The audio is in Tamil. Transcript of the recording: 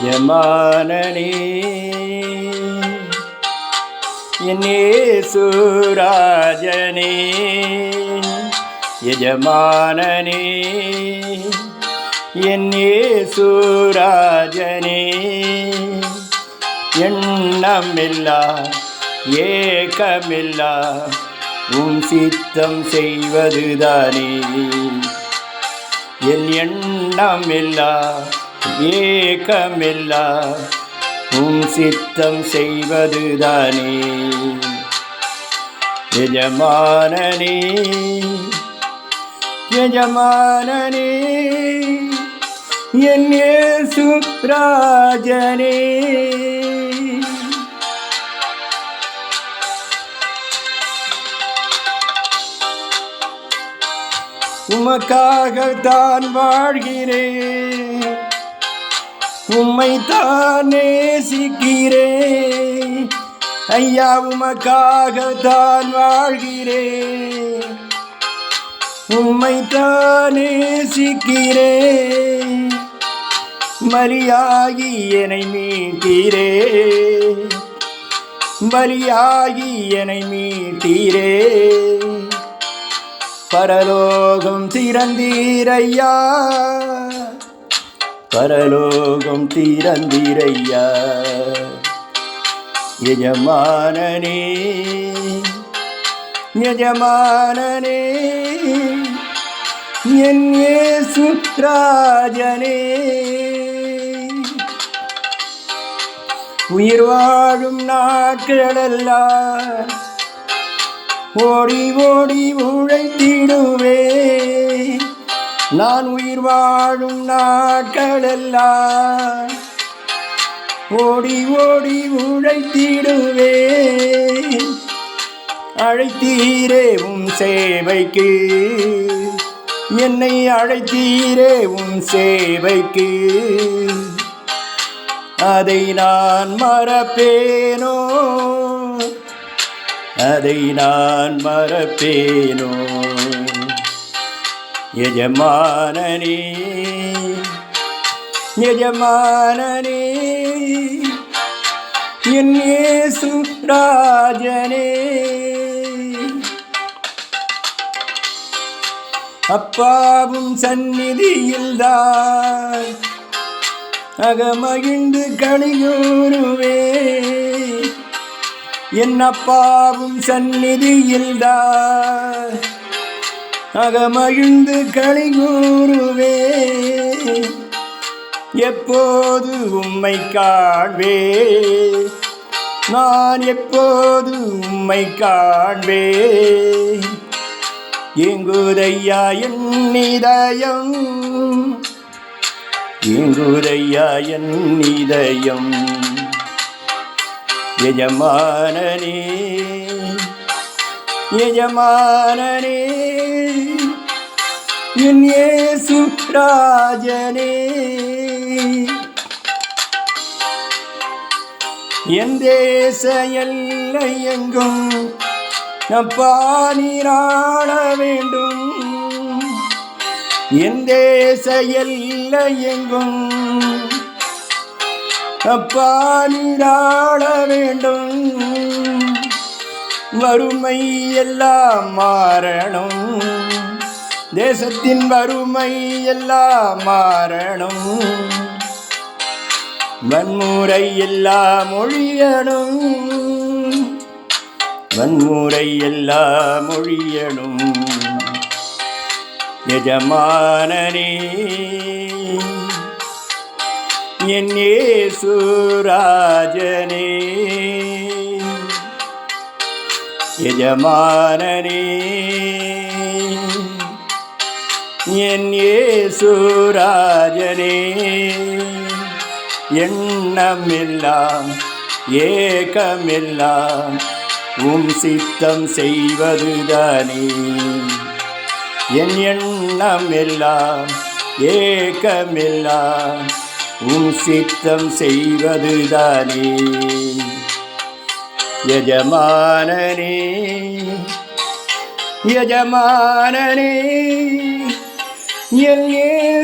எஜமானனே என் இயேசுராஜனே, எஜமானனே என் இயேசுராஜனே, எண்ணமில்லா ஏக்கமில்லா உம் சித்தம் செய்வதுதானே. என் எண்ணமில்லா ஏக்கமில்லா உம் சித்தம் செய்வதுதானே. எஜமானனே எஜமானனே என் இயேசுராஜனே, உமக்காகத்தான் வாழ்கிறேன், உம்மைத்தான் நேசிக்கிறேன். ஐயா உமக்காகத்தான் வாழ்கிறேன், உம்மைத்தான் நேசிக்கிறேன். பலியாகி என்னை மீட்டீரே, பலியாகி என்னை மீட்டீரே. பரலோகம் திறந்தீரையா, பரலோகம் திறந்தீரையா. எஜமானனே எஜமானனே என் இயேசுராஜனே, உயிர் வாழும் நாட்களெல்லாம் ஓடி ஓடி உழைத்திடுவே. நான் உயிர் வாழும் நாட்களெல்லாம் ஓடி ஓடி உழைத்திடுவே. அழைத்தீரே உம் சேவைக்கு, என்னை அழைத்தீரே உம் சேவைக்கு. அதை நான் மறப்பேனோ, அதை நான் மறப்பேனோ. எஜமானனே எஜமானனே என் இயேசுராஜனே, அப்பாவும் சந்நிதியில்தான் அகமகிழ்ந்து களிகூருவே. என் அப்பாவும் சந்நிதியில்தான் அகமகிழ்ந்து களிகூருவே. எப்போது உம்மை காண்பே, நான் எப்போது உம்மை காண்பே. எங்குதையா என் இதயம், எங்குதையா என் இதயம். எஜமானனே எஜமானனே என் இயேசுராஜனே, என் தேச எல்லை எங்கும் அப்பா நீராட வேண்டும். என் தேச எல்லை எங்கும் அப்பா நீராட வேண்டும். வறுமை எல்லாம் மாறணும், தேசத்தின் வறுமை எல்லாம் மாறணும். வன்முறை எல்லாம் ஒழியணும், வன்முறை எல்லாம் ஒழியணும். எஜமானனே என் இயேசுராஜனே, எஜமானனே என் இயேசுராஜனே. எண்ணமெல்லாம் ஏக்கமெல்லாம் உம் சித்தம் செய்வதுதானே. என் எண்ணமெல்லாம் ஏக்கமெல்லாம் உம் சித்தம் செய்வதுதானே. எஜமானனே எஜமானனே என் இயேசுராஜனே.